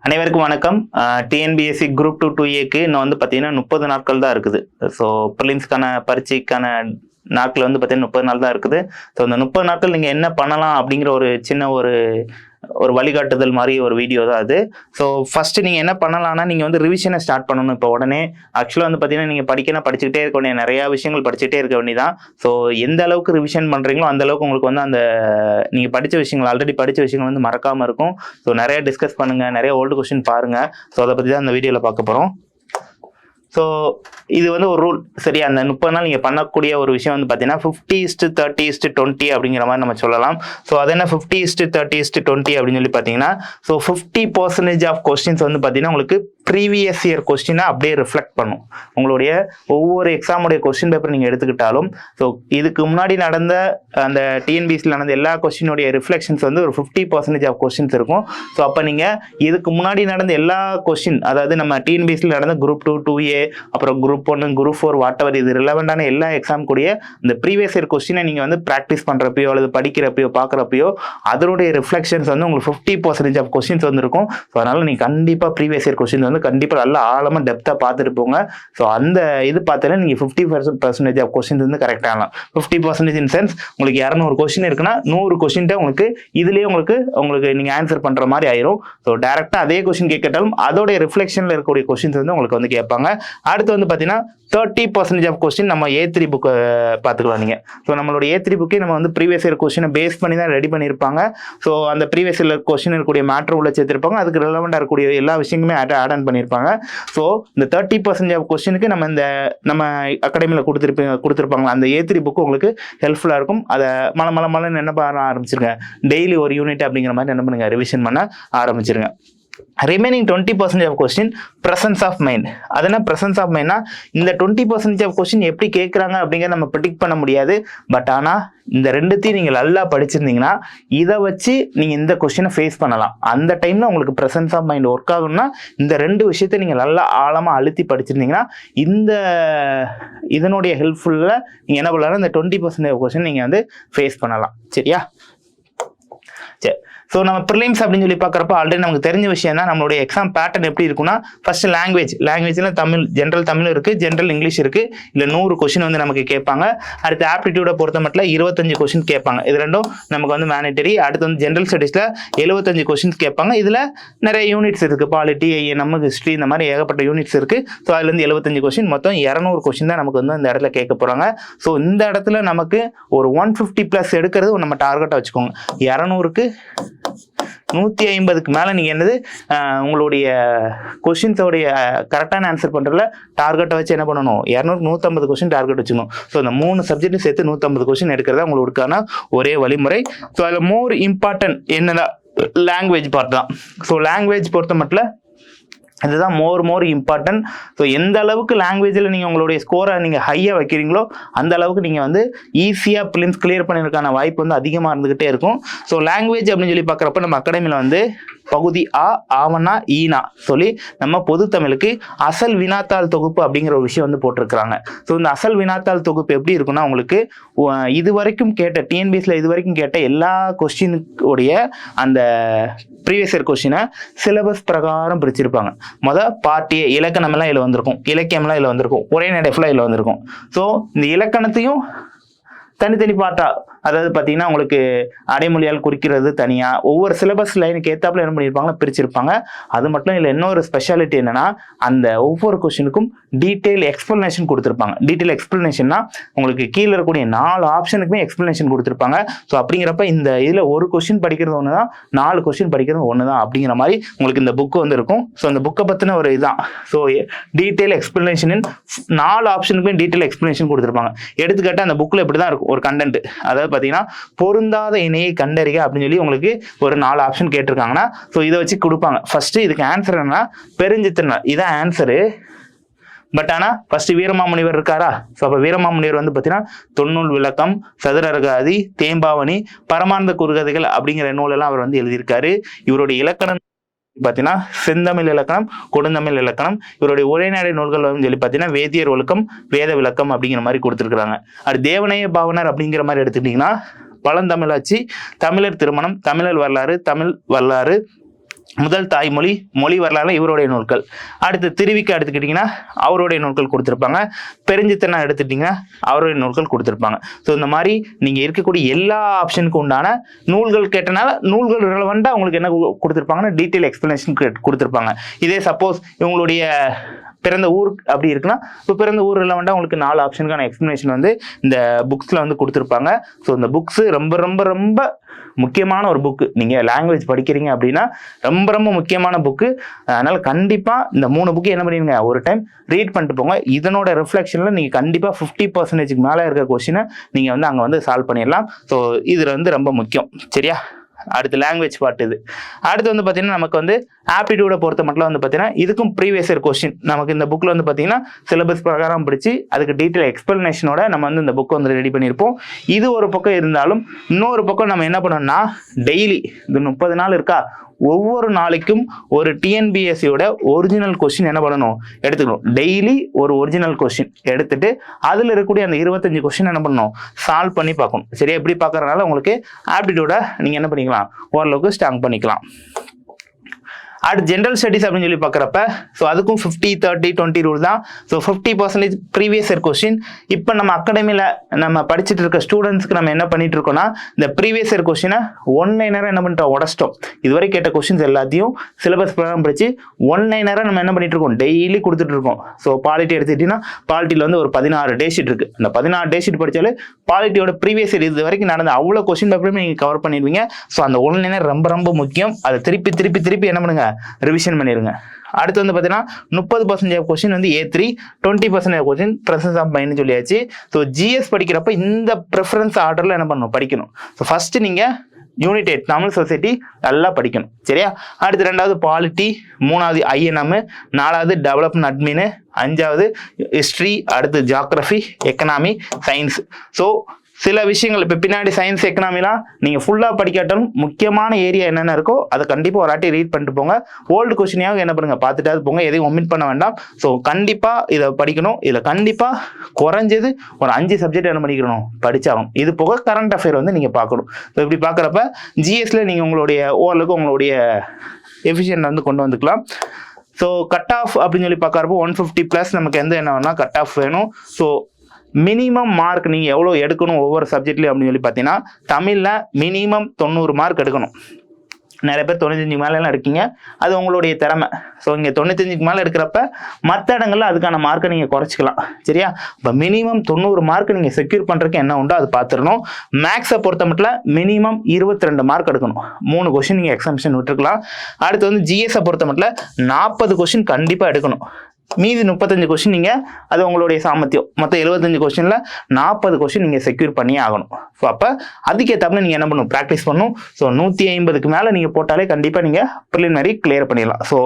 அனைவருக்கும் வணக்கம். TNPSC group 2 2ஏக்கு இன்னும் வந்து பார்த்தீங்கன்னா 30 நாட்கள் தான் இருக்குது. ஸோ ப்ரிலிம்ஸ்க்கான பரீட்சைக்கான நாட்கள் வந்து பார்த்தீங்கன்னா 30 நாள் தான் இருக்குது. ஸோ அந்த 30 நாட்கள் நீங்கள் என்ன பண்ணலாம் அப்படிங்கிற ஒரு சின்ன ஒரு வழிகாட்டுதல் மாதிரி ஒரு வீடியோ தான் அது. ஸோ ஃபர்ஸ்ட் நீங்கள் என்ன பண்ணலாம்னா, நீங்கள் வந்து ரிவிஷனை ஸ்டார்ட் பண்ணணும். இப்போ உடனே ஆக்சுவலாக வந்து பார்த்தீங்கன்னா நீங்கள் படிச்சுக்கிட்டே இருக்க வேண்டிய நிறையா விஷயங்கள் படிச்சுட்டே இருக்க வேண்டியதான். ஸோ எந்த அளவுக்கு ரிவிஷன் பண்ணுறீங்களோ அந்த அளவுக்கு உங்களுக்கு வந்து அந்த நீங்கள் படித்த விஷயங்கள் ஆல்ரெடி படித்த விஷயங்கள் வந்து மறக்காமல் இருக்கும். ஸோ நிறைய டிஸ்கஸ் பண்ணுங்கள், நிறைய ஓல்டு கொஸ்டின் பாருங்கள். ஸோ அதை பற்றி தான் இந்த வீடியோவில் பார்க்க போகிறோம். ஸோ இது வந்து ஒரு ரூல், சரியா? அந்த 30 நாள் நீங்கள் பண்ணக்கூடிய ஒரு விஷயம் வந்து பார்த்தீங்கன்னா 50:30:20 அப்படிங்கிற மாதிரி நம்ம சொல்லலாம். ஸோ அது என்ன 50:30:20 அப்படின்னு சொல்லி பார்த்தீங்கன்னா, ஸோ 50% ஆஃப் கொஸ்டின்ஸ் வந்து பார்த்தீங்கன்னா உங்களுக்கு ப்ரீவியஸ் இயர் கொஸ்டினை அப்படியே ரிஃப்ளெக்ட் பண்ணும். உங்களுடைய ஒவ்வொரு எக்ஸாமுடைய கொஸ்டின் பேப்பர் நீங்கள் எடுத்துக்கிட்டாலும், ஸோ இதுக்கு முன்னாடி நடந்த அந்த டிஎன்பிஎஸ்சியில் நடந்த எல்லா கொஸ்டினுடைய ரிஃப்ளெக்ஷன்ஸ் வந்து ஒரு 50% ஆஃப் கொஸ்டின்ஸ் இருக்கும். ஸோ அப்போ நீங்கள் இதுக்கு முன்னாடி நடந்த எல்லா கொஸ்டின், அதாவது நம்ம டிஎன்பிஎஸ்சியில் நடந்த குரூப் 2 2ஏ, அப்புறம் குரூப் 1 குரூப் 4 வாட்டவர், இது ரிலவெண்டான எல்லா எக்ஸாம் கூடிய இந்த ப்ரீவியஸ் இயர் கொஸ்டினை நீங்கள் வந்து ப்ராக்டிஸ் பண்ணுறப்பையோ அல்லது படிக்கிறப்பையோ பார்க்குறப்பையோ அதனுடைய ரிஃப்ளெக்ஷன்ஸ் வந்து உங்களுக்கு 50% ஆஃப் கொஸ்டின்ஸ் வந்து இருக்கும். ஸோ அதனால் நீங்கள் கண்டிப்பாக ப்ரீவியஸ் இயர் கொஸ்டின் வந்து கண்டிப்பாக நல்லா ஆழமாக டெப்த்தாக பார்த்துட்டு போங்க. ஸோ அந்த இது பார்த்தாலே நீங்கள் 50% ஆஃப் கொஸ்டின்ஸ் வந்து கரெக்டாக ஆகலாம். 50% இன் சென்ஸ் உங்களுக்கு 200 கொஸ்டின் இருக்குன்னா 100 கொஸ்டின்ட்ட உங்களுக்கு இதுலேயே உங்களுக்கு நீங்கள் ஆன்சர் பண்ணுற மாதிரி ஆயிரும். ஸோ டேரெக்டாக அதே கொஸ்டின் கேட்கட்டாலும் அதோடைய ரிஃப்ளெக்ஷனில் இருக்கக்கூடிய கொஸ்டின்ஸ் வந்து உங்களுக்கு வந்து கேட்பாங்க. அடுத்து வந்து பார்த்தீங்கன்னா 30% ஆஃப் கொஸ்டின் நம்ம A3 புக்கை பார்த்துக்கலாம் நீங்கள். ஸோ நம்மளோட A3 புக்கே நம்ம வந்து ப்ரீவியஸ் இயர் கொஸ்டினை பேஸ் பண்ணி தான் ரெடி பண்ணியிருப்பாங்க. ஸோ அந்த ப்ரீவியஸ் இயர் கொஸ்டின் இருக்கக்கூடிய மேட்ரு உள்ள சேர்த்திருப்பாங்க. அதுக்கு ரெலவெண்டாக இருக்கக்கூடிய எல்லா விஷயங்களுமே ஆட் ஆன் பண்ணியிருப்பாங்க. ஸோ இந்த 30% ஆஃப் கொஸ்டினுக்கு நம்ம அகாடமியில் கொடுத்துருப்பாங்களா அந்த A3 புக்கு உங்களுக்கு ஹெல்ப்ஃபுல்லாக இருக்கும். அதை மலன்னு என்ன பண்ண ஆரம்பிச்சிருங்க, டெய்லி ஒரு யூனிட் அப்படிங்கிற மாதிரி என்ன பண்ணுங்க, ரிவிஷன் பண்ண ஆரம்பிச்சிருங்க. Remaining 20% of question presence of mind. அது என்ன ப்ரெசன்ஸ் ஆஃப் மைண்ட்னா, இந்த 20% ஆஃப் கொஸ்டின் எப்படி கேட்குறாங்க அப்படிங்கிறத நம்ம ப்ரிடிக்ட் பண்ண முடியாது. பட் ஆனால் இந்த ரெண்டுத்தையும் நீங்கள் நல்லா படிச்சிருந்தீங்கன்னா இதை வச்சு நீங்கள் இந்த கொஸ்டினை ஃபேஸ் பண்ணலாம். அந்த டைமில் உங்களுக்கு ப்ரெசன்ஸ் ஆஃப் மைண்ட் ஒர்க் ஆகணும்னா இந்த ரெண்டு விஷயத்தை நீங்கள் நல்லா ஆழமாக அழுத்தி படிச்சிருந்தீங்கன்னா இதனுடைய ஹெல்ப்ஃபுல்ல நீங்கள் என்ன பண்ணலாம், இந்த 20% ஆஃப் கொஸ்டின் நீங்கள் வந்து ஃபேஸ் பண்ணலாம். சரியா? சரி. ஸோ நம்ம ப்ரிலிம்ஸ் அப்படின்னு சொல்லி பார்க்குறப்ப ஆல்ரெடி நமக்கு தெரிஞ்ச விஷயம் தான். நம்மளுடைய எக்ஸாம் பேட்டர்ன் எப்படி இருக்குன்னா, ஃபர்ஸ்ட் லாங்குவேஜில் தமிழ், ஜென்ரல் தமிழ் இருக்குது, ஜென்ரல் இங்கிலீஷ் இருக்குது. இல்லை 100 கொஸ்டின் வந்து நமக்கு கேட்பாங்க. அடுத்து ஆப்டிடியூடை பொறுத்த மட்டும் 25 கொஸ்டின் கேட்பாங்க. இது ரெண்டும் நமக்கு வந்து மேண்டேட்டரி. அடுத்து வந்து ஜென்ரல் ஸ்டடீஸில் 75 கொஸ்டின்ஸ் கேட்பாங்க. இதில் நிறைய யூனிட்ஸ் இருக்குது, பாலிட்டி, நம்ம ஹிஸ்ட்ரி, இந்த மாதிரி ஏகப்பட்ட யூனிட்ஸ் இருக்குது. ஸோ அதுலேருந்து 75 கொஸ்டின், மொத்தம் 200 கொஸ்டின் தான் நமக்கு வந்து இந்த இடத்துல கேட்க போகிறாங்க. ஸோ இந்த இடத்துல நமக்கு ஒரு 150+ எடுக்கிறது நம்ம டார்கெட்டாக வச்சுக்கோங்க. 200க்கு 150க்கு மேலே நீங்கள் என்னது உங்களுடைய கொஸ்டின்ஸோடைய கரெக்டான ஆன்சர் பண்ணுறதுல டார்கெட்டை வச்சு என்ன பண்ணணும், 200-150 கொஸ்டின் டார்கெட் வச்சுக்கணும். ஸோ இந்த 3 சப்ஜெக்ட்டும் சேர்த்து 150 கொஸ்டின் எடுக்கிறதா உங்களுக்கான ஒரே வழிமுறை. ஸோ அதில் மோர் இம்பார்ட்டன்ட் என்னன்னா லாங்குவேஜ் பார்ட் தான். ஸோ லாங்குவேஜ் பொறுத்த மட்டும் இதுதான் மோர் இம்பார்ட்டன்ட். ஸோ எந்த அளவுக்கு லாங்குவேஜில் நீங்கள் உங்களுடைய ஸ்கோரை நீங்கள் ஹையாக வைக்கிறீங்களோ அந்த அளவுக்கு நீங்கள் வந்து ஈஸியாக ப்ரிலிம்ஸ் கிளியர் பண்ணுறதுக்கான வாய்ப்பு வந்து அதிகமாக இருந்துகிட்டே இருக்கும். ஸோ லாங்குவேஜ் அப்படின்னு சொல்லி பார்க்குறப்ப நம்ம அகாடமியில் வந்து பகுதி ஆ, ஆவணா, ஈனா சொல்லி நம்ம பொது தமிழுக்கு அசல் வினாத்தாள் தொகுப்பு அப்படிங்கிற ஒரு விஷயம் வந்து போட்டிருக்கிறாங்க. ஸோ இந்த அசல் வினாத்தாள் தொகுப்பு எப்படி இருக்குன்னா, உங்களுக்கு இது வரைக்கும் கேட்ட டிஎன்பிஎஸ்சியில் இது வரைக்கும் கேட்ட எல்லா கொஸ்டினுடைய அந்த ப்ரீவியஸ் இயர் கொஸ்டினை சிலபஸ் பிரகாரம் பிரிச்சிருப்பாங்க. பார்ட்டியே இலக்கணமெல்லாம் இதில் வந்திருக்கும், இலக்கியம்லாம் இதில் வந்திருக்கும், உரைநடை ஃபுல்லாக இதில் வந்திருக்கும். ஸோ இந்த இலக்கணத்தையும் தனித்தனி பார்ட்டா, அதாவது பார்த்தீங்கன்னா உங்களுக்கு அடைமொழியால் குறிக்கிறது தனியாக ஒவ்வொரு சிலபஸ் லைனுக்கு ஏற்றாப்புல என்ன பண்ணியிருப்பாங்கன்னா பிரிச்சிருப்பாங்க. அது மட்டும் இல்லை, இன்னொரு ஸ்பெஷாலிட்டி என்னன்னா, அந்த ஒவ்வொரு கொஸ்டினுக்கும் டீட்டெயில் எக்ஸ்பிளனேஷன் கொடுத்துருப்பாங்க. டீட்டெயில் எக்ஸ்பிளனேஷன்னா உங்களுக்கு கீழே இருக்கக்கூடிய 4 ஆப்ஷனுக்குமே எக்ஸ்பிளனேஷன் கொடுத்துருப்பாங்க. ஸோ அப்படிங்கிறப்ப இந்த இதில் ஒரு கொஸ்டின் படிக்கிறது ஒன்று தான், 4 கொஸ்டின் படிக்கிறது ஒன்று தான் அப்படிங்கிற மாதிரி உங்களுக்கு இந்த புக்கு வந்து இருக்கும். ஸோ அந்த புக்கை பற்றின ஒரு இதுதான். ஸோ டீட்டெயில் எக்ஸ்பிளனேஷன் 4 ஆப்ஷனுக்குமே டீட்டெயில் எக்ஸ்பிளனேஷன் கொடுத்துருப்பாங்க. எடுத்துக்காட்டு அந்த புக்கில் இப்படி தான் இருக்கும் ஒரு கண்டென்ட், அதாவது பார்த்தீங்கன்னா பொருந்தாத இணையை கண்டறிக அப்படின்னு சொல்லி உங்களுக்கு ஒரு 4 ஆப்ஷன் கேட்டிருக்காங்கன்னா, ஸோ இதை வச்சு கொடுப்பாங்க. ஃபர்ஸ்ட் இதுக்கு ஆன்சர் என்னன்னா பெருஞ்சித்திரனார், இதான் ஆன்சரு. பட் ஆனால் ஃபர்ஸ்ட் வீரமாமுனிவர் இருக்காரா? ஸோ அப்போ வீரமாமுனிவர் வந்து பார்த்தீங்கன்னா தொன்னூல் விளக்கம், சதுரர்காதி, தேம்பாவணி, பரமானந்த குறுகதைகள் அப்படிங்கிற நூலெல்லாம் அவர் வந்து எழுதியிருக்காரு. இவருடைய இலக்கணம் பார்த்தீங்கன்னா செந்தமிழ் இலக்கணம், கொடுந்தமிழ் இலக்கணம். இவருடைய உரைநடை நூல்கள் வந்து சொல்லி பார்த்தீங்கன்னா வேதியர் ஒழுக்கம், வேத விளக்கம் அப்படிங்கிற மாதிரி கொடுத்துருக்குறாங்க. அது தேவனைய பாவனர் அப்படிங்கிற மாதிரி எடுத்துக்கிட்டிங்கன்னா பழந்தமிழாட்சி, தமிழர் திருமணம், தமிழர் வரலாறு, தமிழ் வரலாறு, முதல் தாய்மொழி, மொழி வரலாறு இவருடைய நூல்கள். அடுத்து திருவிக்க எடுத்துக்கிட்டிங்கன்னா அவருடைய நூல்கள் கொடுத்துருப்பாங்க. பெருஞ்சித்தனா எடுத்துட்டிங்கன்னா அவருடைய நூல்கள் கொடுத்துருப்பாங்க. ஸோ இந்த மாதிரி நீங்கள் இருக்கக்கூடிய எல்லா ஆப்ஷனுக்கு உண்டான நூல்கள் கேட்டனால நூல்கள் ரிலவெண்ட்டாக உங்களுக்கு என்ன கொடுத்துருப்பாங்கன்னா டீட்டெயில் எக்ஸ்பிளனேஷன் கொடுத்துருப்பாங்க. இதே சப்போஸ் இவங்களுடைய பிறந்த ஊர் அப்படி இருக்குன்னா இப்போ பிறந்த ஊர் ரிலவெண்ட்டாக உங்களுக்கு 4 ஆப்ஷனுக்கான எக்ஸ்பிளனேஷன் வந்து இந்த புக்ஸில் வந்து கொடுத்துருப்பாங்க. ஸோ இந்த புக்ஸு ரொம்ப ரொம்ப ரொம்ப முக்கியமான ஒரு புக்கு. நீங்கள் லாங்குவேஜ் படிக்கிறீங்க அப்படின்னா ரொம்ப ரொம்ப முக்கியமான புக்கு. அதனால் கண்டிப்பாக இந்த 3 புக்கு என்ன பண்ணிடுங்க, ஒரு டைம் ரீட் பண்ணிட்டு போங்க. இதனோட ரிஃப்ளெக்ஷனில் நீங்கள் கண்டிப்பாக 50% மேலே இருக்கிற கொஸ்டினை நீங்கள் வந்து அங்கே வந்து சால்வ் பண்ணிடலாம். ஸோ இதில் வந்து ரொம்ப முக்கியம். சரியா? அடுத்து லாங்குவேஜ் பார்ட். இது அடுத்து வந்து பார்த்தீங்கன்னா நமக்கு வந்து ஆப்டிடியூடை பொறுத்த மட்டும் வந்து பார்த்தீங்கன்னா இதுக்கும் ப்ரீவியஸ் இயர் கொஸ்டின் நமக்கு இந்த புக்கில் வந்து பார்த்தீங்கன்னா சிலபஸ் பிரகாரம் பிடிச்சி அதுக்கு டீட்டெயில் எக்ஸ்பிளனேஷனோட நம்ம வந்து இந்த புக்கை வந்து ரெடி பண்ணியிருப்போம். இது ஒரு பக்கம் இருந்தாலும் இன்னொரு பக்கம் நம்ம என்ன பண்ணோம்னா டெய்லி இது 30 நாள் இருக்கா, ஒவ்வொரு நாளைக்கும் ஒரு டிஎன்பிஎஸ்சியோட ஒரிஜினல் கொஸ்டின் என்ன பண்ணணும், எடுத்துக்கணும். டெய்லி ஒரு ஒரிஜினல் கொஸ்டின் எடுத்துட்டு அதில் இருக்கக்கூடிய அந்த 25 கொஸ்டின் என்ன பண்ணணும், சால்வ் பண்ணி பார்க்கணும். சரியா? எப்படி பார்க்கறதுனால உங்களுக்கு ஆப்டிடியூட நீங்கள் என்ன பண்ணிக்கலாம், ஓரளவுக்கு ஸ்ட்ராங் பண்ணிக்கலாம். அடுத்து ஜென்ரல் ஸ்டடீஸ் அப்படின்னு சொல்லி பார்க்குறப்ப ஸோ அதுக்கும் 50-30-20 ரூல் தான். So 50% previous year question. இப்போ நம்ம அகாடமியில் நம்ம படிச்சுட்டு இருக்க ஸ்டூடெண்ட்ஸ்க்கு நம்ம என்ன பண்ணிட்டு இருக்கோம்னா இந்த ப்ரீவியஸ் இயர் கொஸ்டினை ஒன்லைனராக என்ன பண்ணிட்டோம், உடச்சிட்டோம். இதுவரை கேட்ட கொஸ்டின்ஸ் எல்லாத்தையும் சிலபஸ் பிரகாரம் படிச்சு ஒன்லைனராக நம்ம என்ன பண்ணிட்டு இருக்கோம், டெய்லி கொடுத்துட்டு இருக்கோம். ஸோ பாலிட்டி எடுத்துக்கிட்டீங்கன்னா பாலிட்டியில் வந்து ஒரு 16 டே ஷீட் இருக்குது. அந்த 16 டே ஷீட் படித்தாலே பாலிட்டியோட ப்ரீவியஸ் இயர் இது வரைக்கும் நடந்த அவ்வளோ கொஸ்டின் பேப்பருமே நீங்கள் கவர் பண்ணிடுவீங்க. ஸோ அந்த ஒன்லைனர் ரொம்ப ரொம்ப முக்கியம். அதை திருப்பி திருப்பி திருப்பி என்ன பண்ணுங்க, ரிவிஷன் பண்ணிருங்க. அடுத்து வந்து பார்த்தீங்கன்னா 30% கொஸ்டின் வந்து A3, 20% கொஸ்டின் ப்ரெசன்ஸ் ஆஃப் மைண்ட்னு சொல்லியாச்சு. ஸோ ஜிஎஸ் படிக்கிறப்ப இந்த ப்ரிஃபரன்ஸ் ஆர்டரில் என்ன பண்ணணும், படிக்கணும். ஸோ ஃபர்ஸ்ட் நீங்கள் யூனிட் 8 தமிழ் சொசைட்டி நல்லா படிக்கணும். சரியா? அடுத்து 2வது பாலிட்டி, 3வது INM, 4வது டெவலப்மெண்ட் அட்மின், 5வது ஹிஸ்ட்ரி, அடுத்து ஜியாகிரபி, எக்கனாமி, சயின்ஸ். ஸோ சில விஷயங்கள் இப்போ பின்னாடி சயின்ஸ் எக்கனாமிலாம் நீங்கள் ஃபுல்லாக படிக்காட்டாலும் முக்கியமான ஏரியா என்னென்ன இருக்கோ அதை கண்டிப்பாக ஒரு வாட்டி ரீட் பண்ணிட்டு போங்க. ஓல்டு கொஸ்டினையாக என்ன பண்ணுங்க, பார்த்துட்டாது போங்க. எதையும் ஒமிட் பண்ண வேண்டாம். ஸோ கண்டிப்பாக இதை படிக்கணும். இதில் கண்டிப்பாக குறைஞ்சது ஒரு 5 சப்ஜெக்ட் என்ன பண்ணிக்கணும், படித்தாகும். இது போக கரண்ட் அஃபேர் வந்து நீங்கள் பார்க்கணும். ஸோ இப்படி பார்க்குறப்ப ஜிஎஸ்ல நீங்கள் உங்களுடைய ஓரளவுக்கு உங்களுடைய எஃபிஷியன்ட் வந்து கொண்டு வந்துக்கலாம். ஸோ கட் ஆஃப் அப்படின்னு சொல்லி பார்க்குறப்போ 150+ நமக்கு என்ன வேணும்னா கட் ஆஃப் வேணும். ஸோ மினிமம் மார்க் நீங்கள் எவ்வளோ எடுக்கணும் ஒவ்வொரு சப்ஜெக்ட்லையும் அப்படின்னு சொல்லி பார்த்தீங்கன்னா தமிழில் மினிமம் 90 மார்க் எடுக்கணும். நிறைய பேர் 95 மேலாம் எடுக்கீங்க, அது உங்களுடைய திறமை. ஸோ இங்கே 95 மேலே எடுக்கிறப்ப மற்ற இடங்கள்ல அதுக்கான மார்க்கை நீங்கள் குறைச்சிக்கலாம். சரியா? இப்போ மினிமம் 90 மார்க் நீங்கள் செக்யூர் பண்ணுறதுக்கு என்ன உண்டோ அது பார்த்துடணும். மேக்ஸை பொறுத்த மட்டும் மினிமம் 22 மார்க் எடுக்கணும். 3 கொஸ்டின் நீங்கள் எக்ஸாம்ஷன் விட்டுருக்கலாம். அடுத்து வந்து ஜிஎஸ்ஸை பொறுத்த மட்டும் 40 கொஸ்டின் கண்டிப்பாக எடுக்கணும். மீதி 35 கொஸ்டின் நீங்கள் அது உங்களுடைய சாமர்த்தியம். மொத்தம் 75 கொஸ்டினில் 40 கொஸ்டின் நீங்கள் செக்யூர் பண்ணியே ஆகணும். ஸோ அப்போ அதுக்கேற்றாப்புல நீங்கள் என்ன பண்ணணும், ப்ராக்டிஸ் பண்ணணும். ஸோ 150க்கு மேலே நீங்கள் போட்டாலே கண்டிப்பாக நீங்கள் ப்ரிலிமினரி கிளியர் பண்ணிடலாம். ஸோ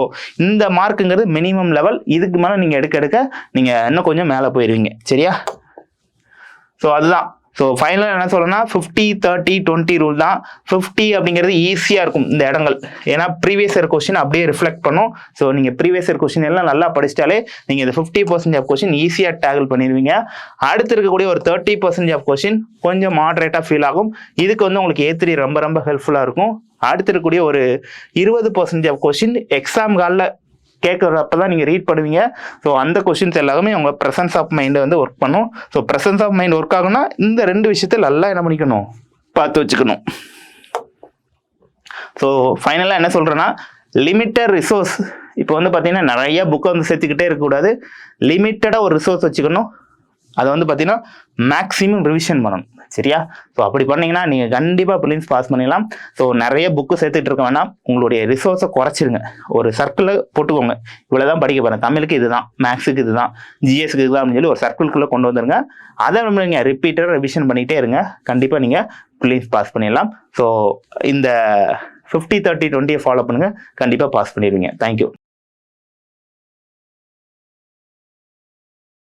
இந்த மார்க்குங்கிறது மினிமம் லெவல். இதுக்கு மேலே நீங்கள் எடுக்க நீங்கள் இன்னும் கொஞ்சம் மேலே போயிடுவீங்க. சரியா? ஸோ அதுதான். ஸோ ஃபைனலாக என்ன சொல்லணும்னா 50-30-20 ரூல் தான். 50 அப்படிங்கிறது ஈஸியாக இருக்கும் இந்த இடங்கள். ஏன்னா ப்ரீவியஸ் இயர் கொஸ்டின் அப்படியே ரிஃப்ளெக்ட் பண்ணும். ஸோ நீங்கள் ப்ரீவியஸ் இயர் கொஸ்டின் எல்லாம் நல்லா படிச்சிட்டாலே நீங்கள் இந்த 50% ஆஃப் கொஸ்டின் ஈஸியாக டேக்கிள் பண்ணிடுவீங்க. அடுத்து இருக்கக்கூடிய ஒரு 30% ஆஃப் கொஸ்டின் கொஞ்சம் மாடரேட்டாக ஃபீல் ஆகும். இதுக்கு வந்து உங்களுக்கு A3 ரொம்ப ரொம்ப ஹெல்ப்ஃபுல்லாக இருக்கும். அடுத்து இருக்கக்கூடிய ஒரு 20% ஆஃப் கொஸ்டின் எக்ஸாம் காலில் கேட்குறப்ப தான் நீங்கள் ரீட் பண்ணுவீங்க. ஸோ அந்த கொஸ்டின்ஸ் எல்லாமே உங்கள் ப்ரெசன்ஸ் ஆஃப் மைண்டை வந்து ஒர்க் பண்ணும். So presence of mind work ஆகும்னா இந்த 2 விஷயத்தை நல்லா என்ன பண்ணிக்கணும், பார்த்து வச்சுக்கணும். ஸோ ஃபைனலாக என்ன சொல்கிறேன்னா லிமிட்டட் ரிசோர்ஸ். இப்போ வந்து பார்த்தீங்கன்னா நிறைய புக்கை வந்து சேர்த்துக்கிட்டே இருக்கக்கூடாது. லிமிட்டடாக ஒரு ரிசோர்ஸ் வச்சுக்கணும். அதை வந்து பார்த்தீங்கன்னா மேக்ஸிமம் ரிவிஷன் பண்ணணும். சரியா? ஸோ அப்படி பண்ணிங்கன்னா நீங்கள் கண்டிப்பாக ப்ரிலிம்ஸ் பாஸ் பண்ணிடலாம். ஸோ நிறைய புக்கு சேர்த்துட்டு இருக்க வேணாம். உங்களுடைய ரிசோர்ஸை குறைச்சிருங்க. ஒரு சர்க்கிளில் போட்டுக்கோங்க. இவ்வளோ தான் படிக்க போகிறேன், தமிழுக்கு இதுதான், மேக்ஸுக்கு இதுதான், ஜிஎஸ்க்கு இதுதான் அப்படின்னு சொல்லி ஒரு சர்க்கிள்குள்ளே கொண்டு வந்துருங்க. அதை நீங்கள் ரிப்பீட்டடாக ரிவிஷன் பண்ணிகிட்டே இருங்க. கண்டிப்பாக நீங்கள் ப்ரிலிம்ஸ் பாஸ் பண்ணிடலாம். ஸோ இந்த 50-30-20 ஃபாலோ பண்ணுங்கள். கண்டிப்பாக பாஸ் பண்ணிடுவீங்க. தேங்க்யூ.